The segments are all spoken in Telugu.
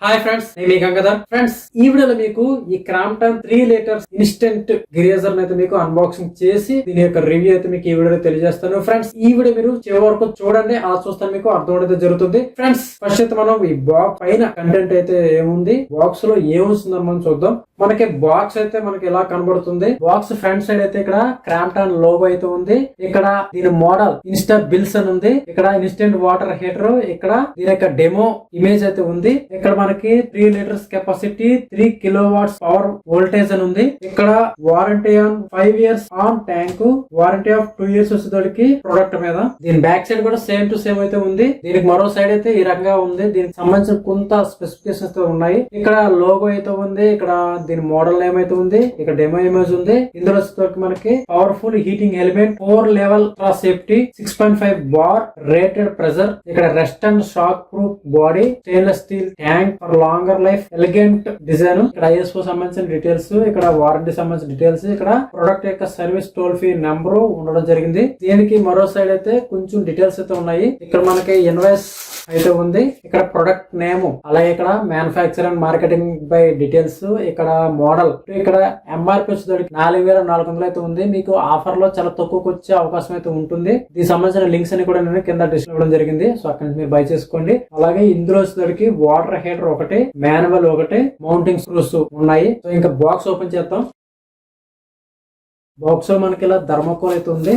హాయ్ ఫ్రెండ్స్, నేను మీ గంగాధర్. ఫ్రెండ్స్, ఈ వీడియోలో మీకు ఈ క్రాంప్టన్ 3 లీటర్స్ ఇన్స్టెంట్ గ్రేజర్ అయితే మీకు అన్బాక్సింగ్ చేసి దీని యొక్క రివ్యూ అయితే మీకు ఈ వీడియోలో తెలియజేస్తాను. ఫ్రెండ్స్, ఈ వీడియో మీరు చివరి వరకు చూడండి, అలా చూస్తాను మీకు అర్థం అయితే జరుగుతుంది. ఫ్రెండ్స్, ఫస్ట్ అయితే మనం ఈ బాక్స్ పైన కంటెంట్ అయితే ఏముంది, బాక్స్ లో ఏమొస్తుందని మనం చూద్దాం. మనకి బాక్స్ అయితే మనకి ఇలా కనబడుతుంది. బాక్స్ ఫ్రంట్ సైడ్ అయితే ఇక్కడ క్రాంప్టన్ లోగో అయితే ఉంది. ఇక్కడ దీని మోడల్ ఇన్స్టా బిల్స్ అని ఉంది. ఇక్కడ ఇన్స్టెంట్ వాటర్ హీటర్, ఇక్కడ దీని యొక్క డెమో ఇమేజ్ అయితే ఉంది. ఇక్కడ మనకి 3 litres capacity, 3 kilowatts power voltage అని ఉంది. ఇక్కడ warranty on 5 years on tank, warranty of 2 years వచ్చేసరికి ప్రొడక్ట్ మీద. దీని బ్యాక్ సైడ్ కూడా సేమ్ టు సేమ్ అయితే ఉంది. దీనికి మరో సైడ్ అయితే ఈ రకంగా ఉంది. దీనికి సంబంధించిన కొంత స్పెసిఫికేషన్స్ ఉన్నాయి. ఇక్కడ లోగో అయితే ఉంది. ఇక్కడ దీని మోడల్ నేమ్ అయితే ఉంది. ఇక్కడ డెమో ఇమేజ్ ఉంది. ఇందులో వచ్చేసరికి మనకి powerful heating element, 4 level safety, 6.5 bar rated pressure, ఇక్కడ rust and shock proof body, stainless steel tank for longer life, elegant design, ఇక్కడ ఐఎస్ఓ సంబంధించిన డీటెయిల్స్, ఇక్కడ వారంటీ సంబంధించిన డీటెయిల్స్, ఇక్కడ ప్రొడక్ట్ యొక్క సర్వీస్ టోల్ ఫ్రీ నెంబర్ ఉండడం జరిగింది. దీనికి మరో సైడ్ అయితే కొంచెం డీటెయిల్స్ అయితే ఉన్నాయి. ఇక్కడ మనకి ఇన్వాయిస్ అయితే ఉంది. ఇక్కడ ప్రొడక్ట్ నేమ్, అలాగే ఇక్కడ manufacture and marketing by details, ఇక్కడ మోడల్, ఇక్కడ ఎంఆర్పీ వచ్చేసరికి 4400 అయితే ఉంది. మీకు ఆఫర్ లో చాలా తక్కువకి వచ్చే అవకాశం అయితే ఉంటుంది. దీనికి సంబంధించిన లింక్స్ అని కూడా నేను కింద డిస్ప్లే ఇవ్వడం జరిగింది. సో అక్కడ నుంచి మీరు బై చేసుకోండి. అలాగే ఇందులో వచ్చేసరికి వాటర్ హీటర్ ఒకటి, మాన్యువల్ ఒకటి, మౌంటింగ్ స్క్రూస్ ఉన్నాయి. సో ఇంకా బాక్స్ ఓపెన్ చేద్దాం. బాక్స్ లో మనకి ఇలా థర్మోకోల్ అయితే ఉంది.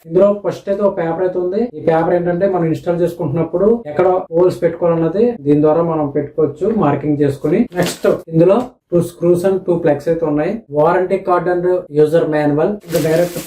ఇందులో ఫస్ట్ అయితే ఒక పేపర్ అయితే ఉంది. ఈ పేపర్ ఏంటంటే మనం ఇన్స్టాల్ చేసుకుంటున్నప్పుడు ఎక్కడ హోల్స్ పెట్టుకోవాలన్నది దీని ద్వారా మనం పెట్టుకోవచ్చు, మార్కింగ్ చేసుకుని. నెక్స్ట్ ఇందులో 2 స్క్రూస్ అండ్ 2 ప్లగ్స్ అయితే ఉన్నాయి. Warranty card and user manual. ఇది డైరెక్ట్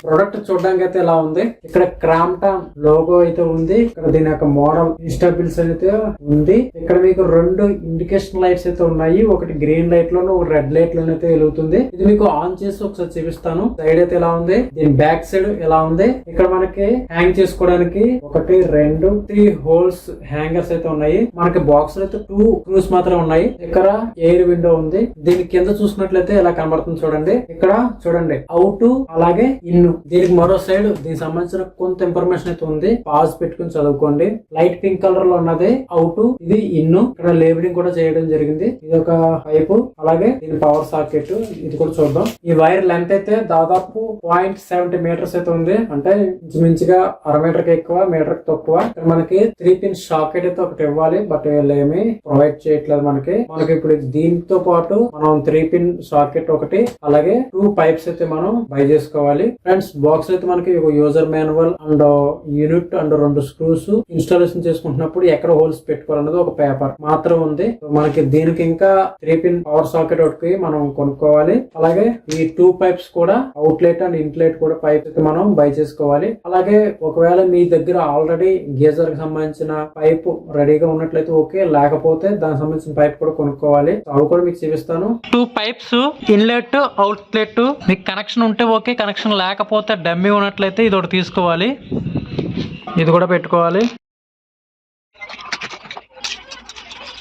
ప్రొడక్ట్ చూడడానికి అయితే ఇలా ఉంది. ఇక్కడ క్రాంప్టన్ లోగో అయితే ఉంది. ఇక్కడ దీని యొక్క మోడల్ ఇన్స్టాబిల్స్ అయితే ఉంది. ఇక్కడ మీకు 2 ఇండికేషన్ లైట్స్ అయితే ఉన్నాయి. ఒకటి గ్రీన్ లైట్ లోను, ఒక రెడ్ లైట్ లోనే అయితే వెలుగుతుంది. ఇది మీకు ఆన్ చేసి ఒకసారి చూపిస్తాను. సైడ్ అయితే ఎలా ఉంది, దీని బ్యాక్ సైడ్ ఎలా ఉంది. ఇక్కడ మనకి హ్యాంగ్ చేసుకోవడానికి 1, 2, 3 హోల్స్ హ్యాంగర్స్ అయితే ఉన్నాయి. మనకి బాక్స్ అయితే 2 స్క్రూస్ మాత్రం ఉన్నాయి. ఇక్కడ ఎయిర్ విండో ఉంది. దీని కింద చూసినట్లయితే ఎలా కనబడుతుంది చూడండి. ఇక్కడ చూడండి, అవుట్ అలాగే ఇన్ను. దీనికి మరో సైడ్ దీనికి సంబంధించిన కొంత ఇన్ఫర్మేషన్ అయితే ఉంది. పాజ్ పెట్టుకుని చదువుకోండి. లైట్ పింక్ కలర్ లో ఉన్నది అవుట్, ఇది ఇన్ను. ఇక్కడ లేబులింగ్ కూడా చేయడం జరిగింది. ఇది ఒక పైపు, అలాగే దీని పవర్ సాకెట్, ఇది కూడా చూద్దాం. ఈ వైర్ లెంత్ అయితే దాదాపు 0.70 మీటర్స్ అయితే ఉంది. అంటే ఇంచుమించుగా 1/2 మీటర్ ఎక్కువ, మీటర్ తక్కువ. ఇక్కడ మనకి 3 పిన్ సాకెట్ అయితే ఒకటి ఇవ్వాలి, బట్ వీళ్ళేమి ప్రొవైడ్ చేయట్లేదు మనకి. ఇప్పుడు దీంతో పాటు మనం 3 పిన్ సాకెట్ ఒకటి, అలాగే 2 పైప్స్ అయితే మనం బై చేసుకోవాలి. ఫ్రెండ్స్, బాక్స్ అయితే మనకి ఒక user manual and unit and 2 screws. Installation చేసుకుంటున్నప్పుడు ఎక్కడ హోల్స్ పెట్టుకోవాలన్నది ఒక పేపర్ మాత్రం ఉంది. మనకి దీనికి ఇంకా 3 పిన్ పవర్ సాకెట్ ఒకటి మనం కొనుక్కోవాలి. అలాగే ఈ 2 పైప్స్ కూడా అవుట్లెట్ అండ్ ఇన్లెట్ కూడా పైప్ అయితే మనం బై చేసుకోవాలి. అలాగే ఒకవేళ మీ దగ్గర ఆల్రెడీ గీజర్ కి సంబంధించిన పైప్ రెడీగా ఉన్నట్లయితే ఓకే, లేకపోతే దానికి సంబంధించిన పైప్ కూడా కొనుక్కోవాలి. అవి కూడా మీకు చూపిస్తాను. 2 పైప్స్, ఇన్లెట్, అవుట్లెట్. మీకు కనెక్షన్ ఉంటే ఓకే, కనెక్షన్ లేకపోతే డమ్మీ ఉన్నట్లయితే ఇది ఒకటి తీసుకోవాలి. ఇది కూడా పెట్టుకోవాలి.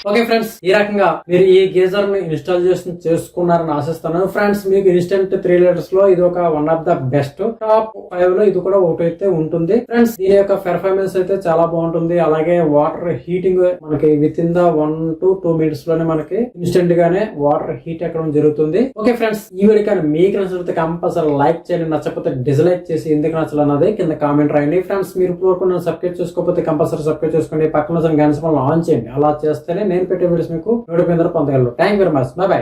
ఓకే ఫ్రెండ్స్, ఈ రకంగా మీరు ఈ గీజర్ ని ఇన్స్టాల్ చేసుకున్నారని ఆశిస్తాను. ఫ్రెండ్స్, మీకు ఇన్స్టెంట్ 3 లీటర్స్ లో ఇది ఒక one of the best. Top 5 లో ఇది కూడా ఒకటి అయితే ఉంటుంది. ఫ్రెండ్స్, దీని యొక్క పెర్ఫార్మెన్స్ అయితే చాలా బాగుంటుంది. అలాగే వాటర్ హీటింగ్ మనకి with in the 1 to 2 minutes లోనే మనకి ఇన్స్టెంట్ గానే వాటర్ హీట్ ఎక్కడం జరుగుతుంది. ఓకే ఫ్రెండ్స్, ఈ వీడియో కానీ మీకు నచ్చితే కంపల్సరీ లైక్ చేయండి. నచ్చకపోతే డిస్లైక్ చేసి ఎందుకు నచ్చాలన్నది కింద కామెంట్ రాయండి. ఫ్రెండ్స్, మీరు ఇప్పుడు సబ్స్క్రైబ్ చేసుకోకపోతే కంపల్సరీ సబ్స్క్రైబ్ చేసుకోండి. పక్కన గంట ఆన్ చేయండి. అలా చేస్తేనే నేను పెట్టే వీడియోస్ మీకు నోటిఫికేషన్ పొందగలరు. Thank you very much. By by.